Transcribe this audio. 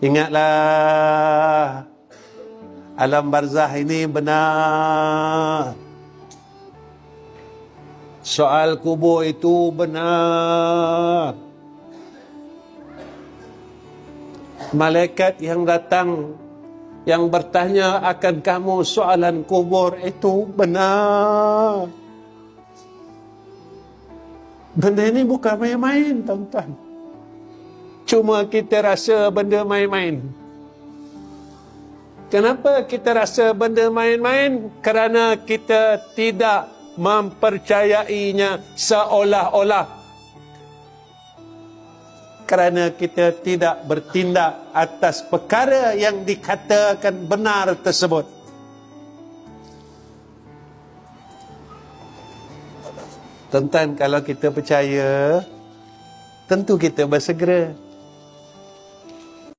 Ingatlah, alam barzah ini benar. Soal kubur itu benar. Malaikat yang datang, yang bertanya akan kamu soalan kubur itu benar. Benda ini bukan main-main, tuan-tuan. Cuma kita rasa benda main-main. Kenapa kita rasa benda main-main? Kerana kita tidak mempercayainya seolah-olah. Kerana kita tidak bertindak atas perkara yang dikatakan benar tersebut. Tuan-tuan, kalau kita percaya, tentu kita bersegera.